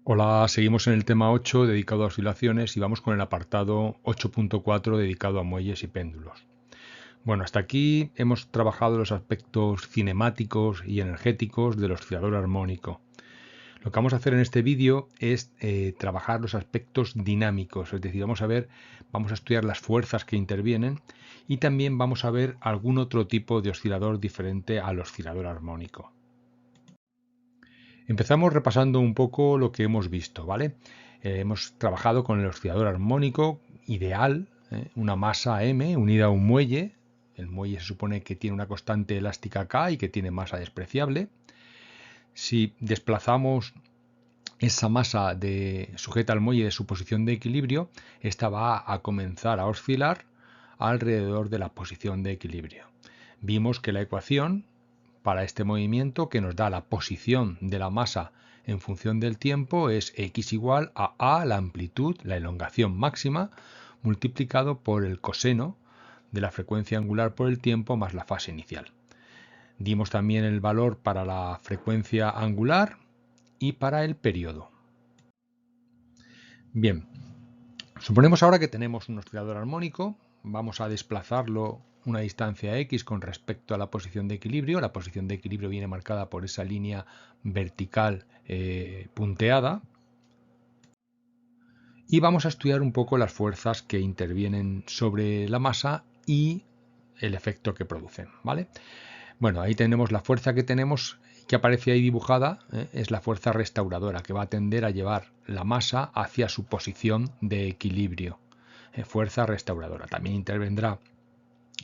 Hola, seguimos en el tema 8 dedicado a oscilaciones y vamos con el apartado 8.4 dedicado a muelles y péndulos. Bueno, hasta aquí hemos trabajado los aspectos cinemáticos y energéticos del oscilador armónico. Lo que vamos a hacer en este vídeo es trabajar los aspectos dinámicos, es decir, vamos a estudiar las fuerzas que intervienen y también vamos a ver algún otro tipo de oscilador diferente al oscilador armónico. Empezamos repasando un poco lo que hemos visto, ¿vale? Hemos trabajado con el oscilador armónico ideal, una masa m unida a un muelle. El muelle se supone que tiene una constante elástica k y que tiene masa despreciable. Si desplazamos esa masa sujeta al muelle de su posición de equilibrio, esta va a comenzar a oscilar alrededor de la posición de equilibrio. Vimos que la ecuación para este movimiento, que nos da la posición de la masa en función del tiempo, es x igual a la amplitud, la elongación máxima, multiplicado por el coseno de la frecuencia angular por el tiempo más la fase inicial. Dimos también el valor para la frecuencia angular y para el periodo. Bien, suponemos ahora que tenemos un oscilador armónico, vamos a desplazarlo una distancia x con respecto a la posición de equilibrio. La posición de equilibrio viene marcada por esa línea vertical punteada. Y vamos a estudiar un poco las fuerzas que intervienen sobre la masa y el efecto que producen, ¿vale? Bueno, ahí tenemos la fuerza que aparece ahí dibujada, es la fuerza restauradora, que va a tender a llevar la masa hacia su posición de equilibrio. Fuerza restauradora. También intervendrá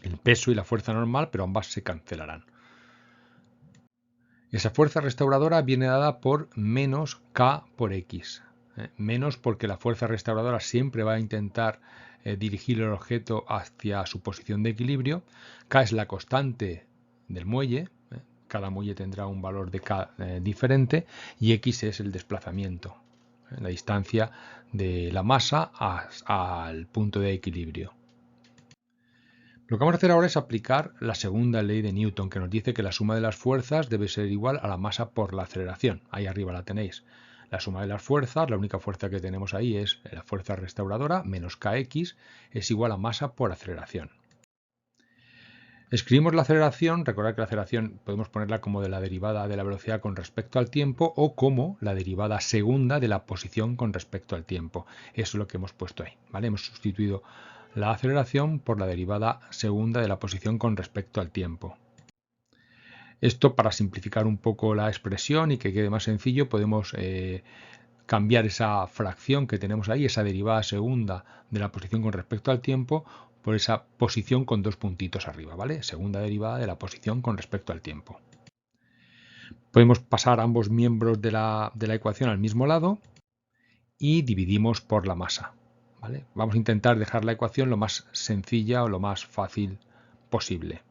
el peso y la fuerza normal, pero ambas se cancelarán. Esa fuerza restauradora viene dada por menos K por X. Menos porque la fuerza restauradora siempre va a intentar dirigir el objeto hacia su posición de equilibrio. K es la constante del muelle. Cada muelle tendrá un valor de K diferente. Y X es el desplazamiento, la distancia de la masa al punto de equilibrio. Lo que vamos a hacer ahora es aplicar la segunda ley de Newton, que nos dice que la suma de las fuerzas debe ser igual a la masa por la aceleración. Ahí arriba la tenéis. La suma de las fuerzas, la única fuerza que tenemos ahí es la fuerza restauradora, menos kx, es igual a masa por aceleración. Escribimos la aceleración, recordad que la aceleración podemos ponerla como de la derivada de la velocidad con respecto al tiempo o como la derivada segunda de la posición con respecto al tiempo. Eso es lo que hemos puesto ahí, ¿vale? Hemos sustituido la aceleración por la derivada segunda de la posición con respecto al tiempo. Esto, para simplificar un poco la expresión y que quede más sencillo, podemos cambiar esa fracción que tenemos ahí, esa derivada segunda de la posición con respecto al tiempo, por esa posición con dos puntitos arriba, ¿vale? Segunda derivada de la posición con respecto al tiempo. Podemos pasar ambos miembros de la ecuación al mismo lado y dividimos por la masa, ¿vale? Vamos a intentar dejar la ecuación lo más sencilla o lo más fácil posible.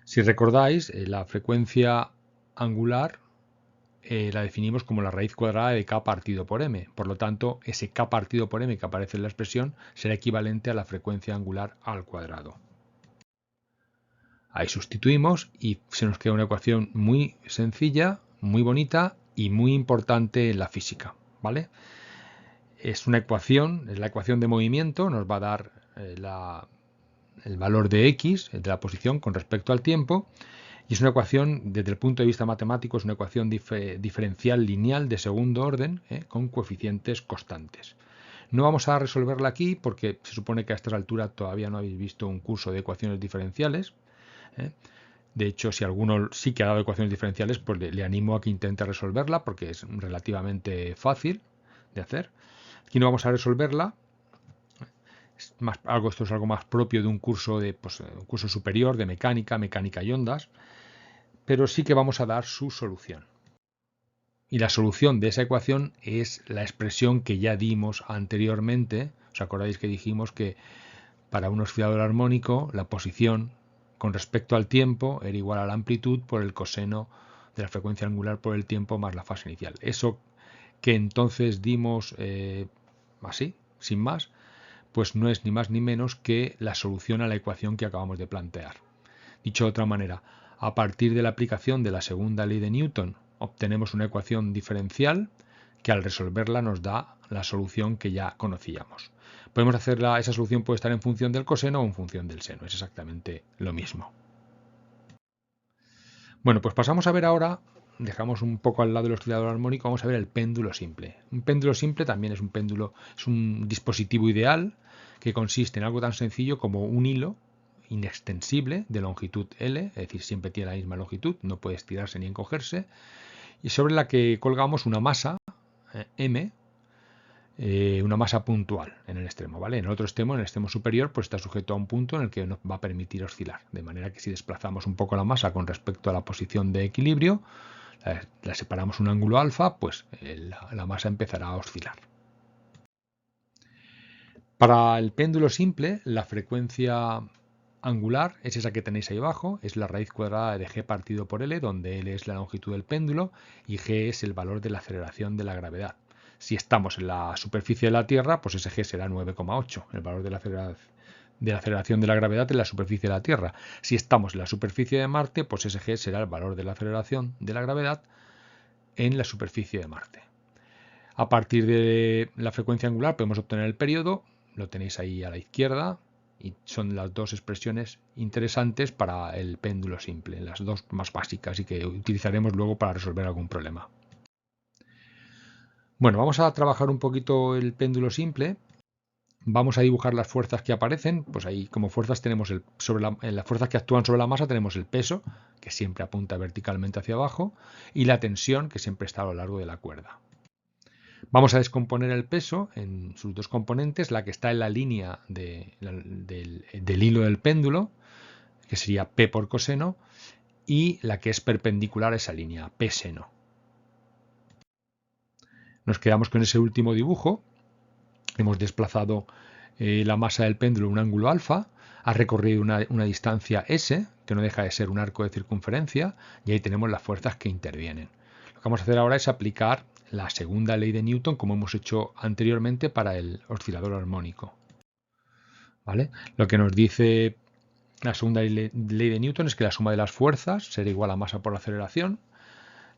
Si recordáis, la frecuencia angular la definimos como la raíz cuadrada de k partido por m. Por lo tanto, ese k partido por m que aparece en la expresión será equivalente a la frecuencia angular al cuadrado. Ahí sustituimos y se nos queda una ecuación muy sencilla, muy bonita y muy importante en la física, ¿vale? Es una ecuación, es la ecuación de movimiento, nos va a dar el valor de x, de la posición con respecto al tiempo, y es una ecuación, desde el punto de vista matemático, es una ecuación diferencial lineal de segundo orden, con coeficientes constantes. No vamos a resolverla aquí porque se supone que a esta altura todavía no habéis visto un curso de ecuaciones diferenciales. De hecho, si alguno sí que ha dado ecuaciones diferenciales, pues le animo a que intente resolverla porque es relativamente fácil de hacer. Aquí no vamos a resolverla. Esto es algo más propio de un curso, un curso superior de mecánica y ondas, pero sí que vamos a dar su solución. Y la solución de esa ecuación es la expresión que ya dimos anteriormente. ¿Os acordáis que dijimos que para un oscilador armónico la posición con respecto al tiempo era igual a la amplitud por el coseno de la frecuencia angular por el tiempo más la fase inicial? Eso que entonces dimos así, sin más, pues no es ni más ni menos que la solución a la ecuación que acabamos de plantear. Dicho de otra manera, a partir de la aplicación de la segunda ley de Newton, obtenemos una ecuación diferencial que al resolverla nos da la solución que ya conocíamos. Podemos hacerla, esa solución puede estar en función del coseno o en función del seno, es exactamente lo mismo. Bueno, pues pasamos a ver ahora, dejamos un poco al lado el oscilador armónico, vamos a ver el péndulo simple. Un péndulo simple también es un péndulo, es un dispositivo ideal que consiste en algo tan sencillo como un hilo inextensible de longitud L, es decir, siempre tiene la misma longitud, no puede estirarse ni encogerse, y sobre la que colgamos una masa M, una masa puntual en el extremo, ¿vale? En el otro extremo, en el extremo superior, pues está sujeto a un punto en el que nos va a permitir oscilar, de manera que si desplazamos un poco la masa con respecto a la posición de equilibrio, la separamos un ángulo alfa, pues la masa empezará a oscilar. Para el péndulo simple, la frecuencia angular es esa que tenéis ahí abajo, es la raíz cuadrada de g partido por L, donde L es la longitud del péndulo y g es el valor de la aceleración de la gravedad. Si estamos en la superficie de la Tierra, pues ese g será 9,8, el valor de la aceleración de la gravedad en la superficie de la Tierra. Si estamos en la superficie de Marte, pues ese g será el valor de la aceleración de la gravedad en la superficie de Marte. A partir de la frecuencia angular podemos obtener el periodo, lo tenéis ahí a la izquierda, y son las dos expresiones interesantes para el péndulo simple, las dos más básicas y que utilizaremos luego para resolver algún problema. Bueno, vamos a trabajar un poquito el péndulo simple. Vamos a dibujar las fuerzas que aparecen, pues ahí como fuerzas tenemos en las fuerzas que actúan sobre la masa tenemos el peso, que siempre apunta verticalmente hacia abajo, y la tensión, que siempre está a lo largo de la cuerda. Vamos a descomponer el peso en sus dos componentes, la que está en la línea del hilo del péndulo, que sería P por coseno, y la que es perpendicular a esa línea, P seno. Nos quedamos con ese último dibujo. Hemos desplazado la masa del péndulo un ángulo alfa, ha recorrido una distancia S, que no deja de ser un arco de circunferencia, y ahí tenemos las fuerzas que intervienen. Lo que vamos a hacer ahora es aplicar la segunda ley de Newton, como hemos hecho anteriormente para el oscilador armónico. ¿Vale? Lo que nos dice la segunda ley de Newton es que la suma de las fuerzas será igual a masa por aceleración.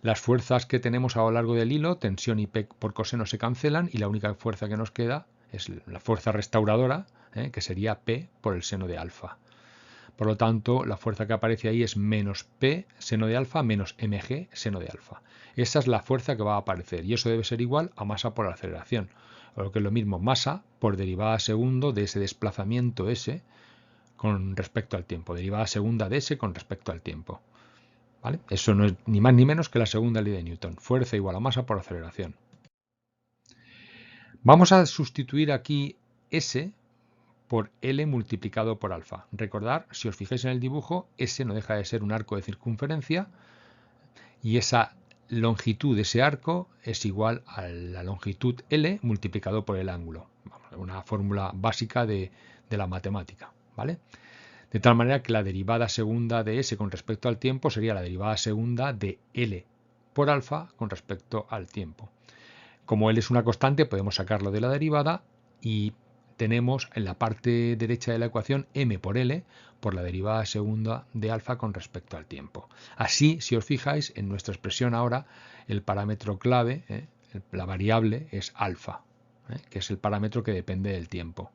Las fuerzas que tenemos a lo largo del hilo, tensión y P por coseno, se cancelan y la única fuerza que nos queda es la fuerza restauradora, que sería P por el seno de alfa. Por lo tanto, la fuerza que aparece ahí es menos P seno de alfa menos mg seno de alfa. Esa es la fuerza que va a aparecer y eso debe ser igual a masa por aceleración. O lo que es lo mismo, masa por derivada segundo de ese desplazamiento S con respecto al tiempo. Derivada segunda de S con respecto al tiempo. ¿Vale? Eso no es ni más ni menos que la segunda ley de Newton. Fuerza igual a masa por aceleración. Vamos a sustituir aquí S por L multiplicado por alfa. Recordad, si os fijáis en el dibujo, S no deja de ser un arco de circunferencia y esa longitud de ese arco es igual a la longitud L multiplicado por el ángulo. Una fórmula básica de la matemática. ¿Vale? De tal manera que la derivada segunda de S con respecto al tiempo sería la derivada segunda de L por alfa con respecto al tiempo. Como L es una constante, podemos sacarlo de la derivada y tenemos en la parte derecha de la ecuación m por L por la derivada segunda de alfa con respecto al tiempo. Así, si os fijáis, en nuestra expresión ahora el parámetro clave, la variable, es alfa, que es el parámetro que depende del tiempo.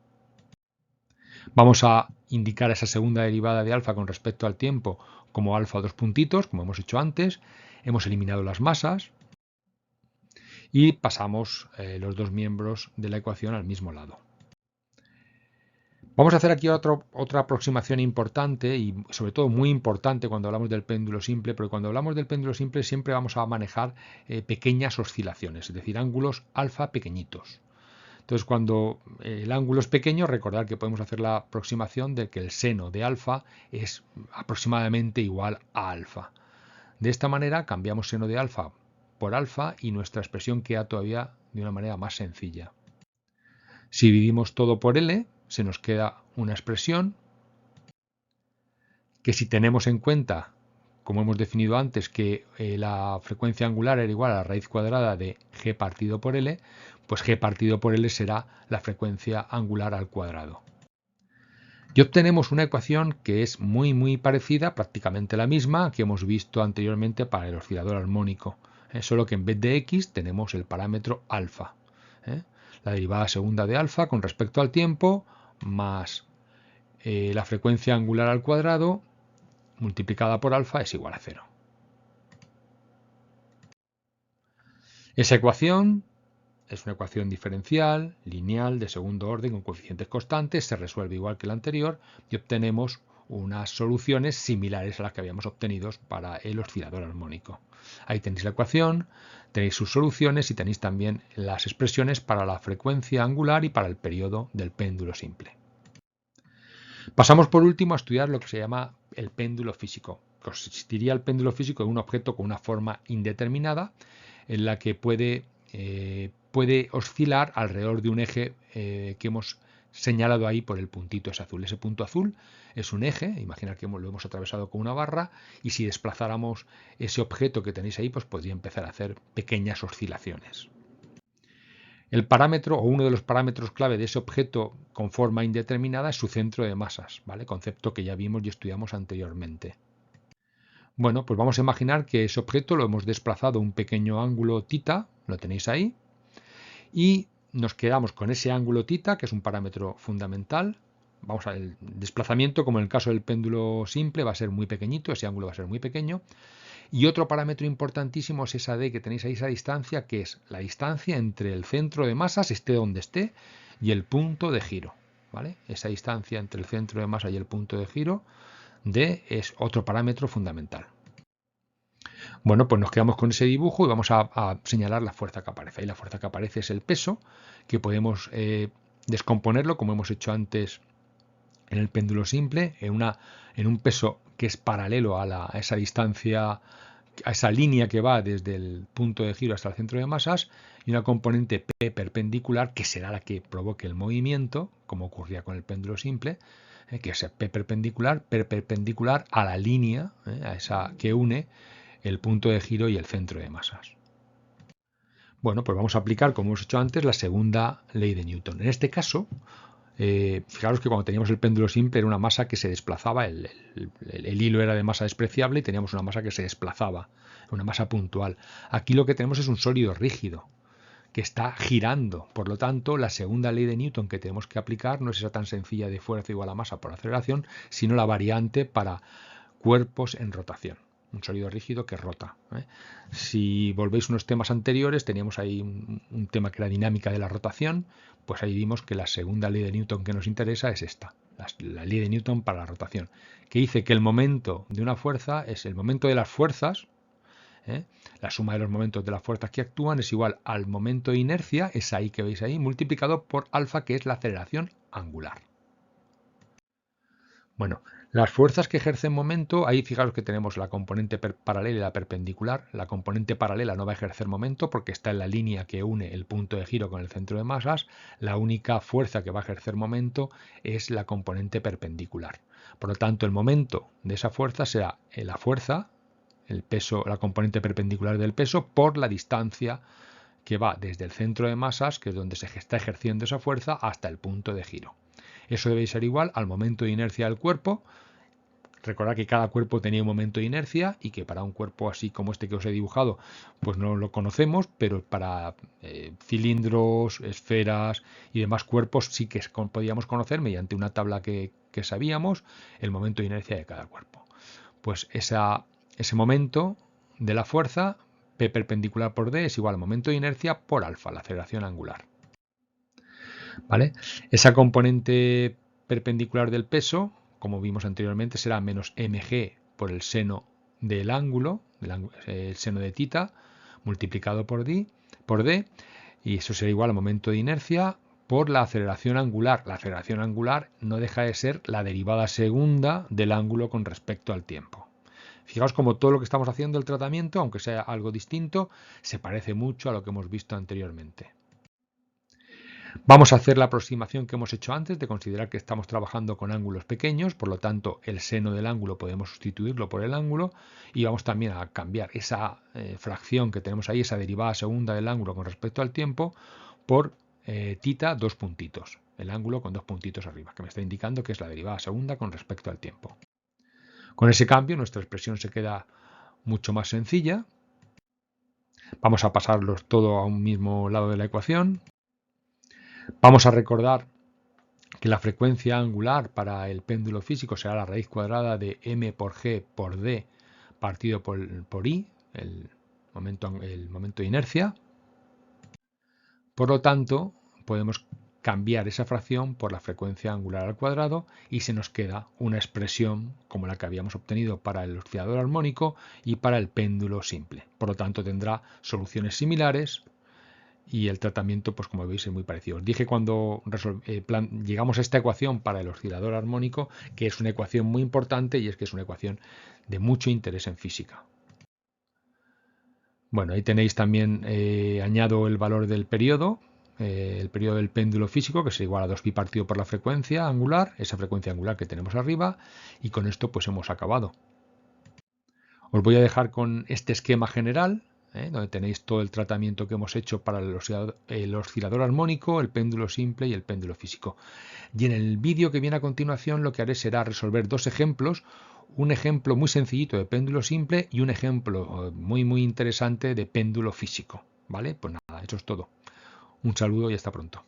Vamos a indicar esa segunda derivada de alfa con respecto al tiempo como alfa dos puntitos, como hemos hecho antes. Hemos eliminado las masas y pasamos los dos miembros de la ecuación al mismo lado. Vamos a hacer aquí otra aproximación importante y sobre todo muy importante cuando hablamos del péndulo simple, porque cuando hablamos del péndulo simple siempre vamos a manejar pequeñas oscilaciones, es decir, ángulos alfa pequeñitos. Entonces, cuando el ángulo es pequeño, recordad que podemos hacer la aproximación de que el seno de alfa es aproximadamente igual a alfa. De esta manera cambiamos seno de alfa por alfa y nuestra expresión queda todavía de una manera más sencilla. Si dividimos todo por L, se nos queda una expresión que, si tenemos en cuenta, como hemos definido antes, que la frecuencia angular era igual a la raíz cuadrada de g partido por L, pues g partido por L será la frecuencia angular al cuadrado. Y obtenemos una ecuación que es muy parecida, prácticamente la misma que hemos visto anteriormente para el oscilador armónico. Solo que en vez de x tenemos el parámetro alfa. La derivada segunda de alfa con respecto al tiempo más la frecuencia angular al cuadrado multiplicada por alfa es igual a 0. Esa ecuación es una ecuación diferencial, lineal, de segundo orden, con coeficientes constantes, se resuelve igual que la anterior y obtenemos unas soluciones similares a las que habíamos obtenido para el oscilador armónico. Ahí tenéis la ecuación, tenéis sus soluciones y tenéis también las expresiones para la frecuencia angular y para el periodo del péndulo simple. Pasamos por último a estudiar lo que se llama el péndulo físico. Consistiría el péndulo físico en un objeto con una forma indeterminada en la que puede oscilar alrededor de un eje que hemos señalado ahí por el puntito ese azul. Ese punto azul es un eje, imaginad que lo hemos atravesado con una barra y si desplazáramos ese objeto que tenéis ahí, pues podría empezar a hacer pequeñas oscilaciones. El parámetro o uno de los parámetros clave de ese objeto con forma indeterminada es su centro de masas, ¿vale? Concepto que ya vimos y estudiamos anteriormente. Bueno, pues vamos a imaginar que ese objeto lo hemos desplazado un pequeño ángulo θ, lo tenéis ahí, y nos quedamos con ese ángulo θ, que es un parámetro fundamental. Vamos a ver, el desplazamiento, como en el caso del péndulo simple, va a ser muy pequeñito, ese ángulo va a ser muy pequeño. Y otro parámetro importantísimo es esa d que tenéis ahí, esa distancia, que es la distancia entre el centro de masas, esté donde esté, y el punto de giro. ¿Vale? Esa distancia entre el centro de masa y el punto de giro, d, es otro parámetro fundamental. Bueno, pues nos quedamos con ese dibujo y vamos a señalar la fuerza que aparece. Ahí la fuerza que aparece es el peso, que podemos descomponerlo, como hemos hecho antes en el péndulo simple, en un peso que es paralelo a esa distancia, a esa línea que va desde el punto de giro hasta el centro de masas, y una componente P perpendicular, que será la que provoque el movimiento, como ocurría con el péndulo simple, que es P perpendicular a la línea, a esa que une el punto de giro y el centro de masas. Bueno, pues vamos a aplicar, como hemos hecho antes, la segunda ley de Newton. En este caso, fijaros que cuando teníamos el péndulo simple era una masa que se desplazaba, el hilo era de masa despreciable y teníamos una masa que se desplazaba, una masa puntual. Aquí lo que tenemos es un sólido rígido que está girando. Por lo tanto, la segunda ley de Newton que tenemos que aplicar no es esa tan sencilla de fuerza igual a masa por aceleración, sino la variante para cuerpos en rotación. Un sólido rígido que rota. Si volvéis unos temas anteriores, teníamos ahí un tema que era dinámica de la rotación, pues ahí vimos que la segunda ley de Newton que nos interesa es esta, la ley de Newton para la rotación, que dice que el momento de una fuerza es el momento de las fuerzas, la suma de los momentos de las fuerzas que actúan es igual al momento de inercia, es ahí que veis ahí, multiplicado por alfa, que es la aceleración angular. Bueno, las fuerzas que ejercen momento, ahí fijaros que tenemos la componente paralela y la perpendicular. La componente paralela no va a ejercer momento porque está en la línea que une el punto de giro con el centro de masas. La única fuerza que va a ejercer momento es la componente perpendicular. Por lo tanto, el momento de esa fuerza será la fuerza, el peso, la componente perpendicular del peso, por la distancia que va desde el centro de masas, que es donde se está ejerciendo esa fuerza, hasta el punto de giro. Eso debe ser igual al momento de inercia del cuerpo. Recordad que cada cuerpo tenía un momento de inercia y que para un cuerpo así como este que os he dibujado, pues no lo conocemos, pero para cilindros, esferas y demás cuerpos sí que podíamos conocer mediante una tabla que sabíamos el momento de inercia de cada cuerpo. Pues ese momento de la fuerza, P perpendicular por D, es igual al momento de inercia por alfa, la aceleración angular. ¿Vale? Esa componente perpendicular del peso, como vimos anteriormente, será menos mg por el seno del ángulo, el seno de θ, multiplicado por d, y eso será igual al momento de inercia por la aceleración angular. La aceleración angular no deja de ser la derivada segunda del ángulo con respecto al tiempo. Fijaos como todo lo que estamos haciendo, el tratamiento, aunque sea algo distinto, se parece mucho a lo que hemos visto anteriormente. Vamos a hacer la aproximación que hemos hecho antes de considerar que estamos trabajando con ángulos pequeños, por lo tanto el seno del ángulo podemos sustituirlo por el ángulo y vamos también a cambiar esa fracción que tenemos ahí, esa derivada segunda del ángulo con respecto al tiempo, por θ, dos puntitos, el ángulo con dos puntitos arriba, que me está indicando que es la derivada segunda con respecto al tiempo. Con ese cambio nuestra expresión se queda mucho más sencilla. Vamos a pasarlos todo a un mismo lado de la ecuación. Vamos a recordar que la frecuencia angular para el péndulo físico será la raíz cuadrada de m por g por d partido por i, el momento de inercia. Por lo tanto, podemos cambiar esa fracción por la frecuencia angular al cuadrado y se nos queda una expresión como la que habíamos obtenido para el oscilador armónico y para el péndulo simple. Por lo tanto, tendrá soluciones similares y el tratamiento, pues como veis, es muy parecido. Os dije cuando llegamos a esta ecuación para el oscilador armónico que es una ecuación muy importante y es que es una ecuación de mucho interés en física. Bueno, ahí tenéis también, añado el valor del periodo, el periodo del péndulo físico, que es igual a 2pi partido por la frecuencia angular, esa frecuencia angular que tenemos arriba, y con esto pues hemos acabado. Os voy a dejar con este esquema general, donde tenéis todo el tratamiento que hemos hecho para el oscilador armónico, el péndulo simple y el péndulo físico. Y en el vídeo que viene a continuación lo que haré será resolver dos ejemplos, un ejemplo muy sencillito de péndulo simple y un ejemplo muy interesante de péndulo físico. ¿Vale? Pues nada, eso es todo. Un saludo y hasta pronto.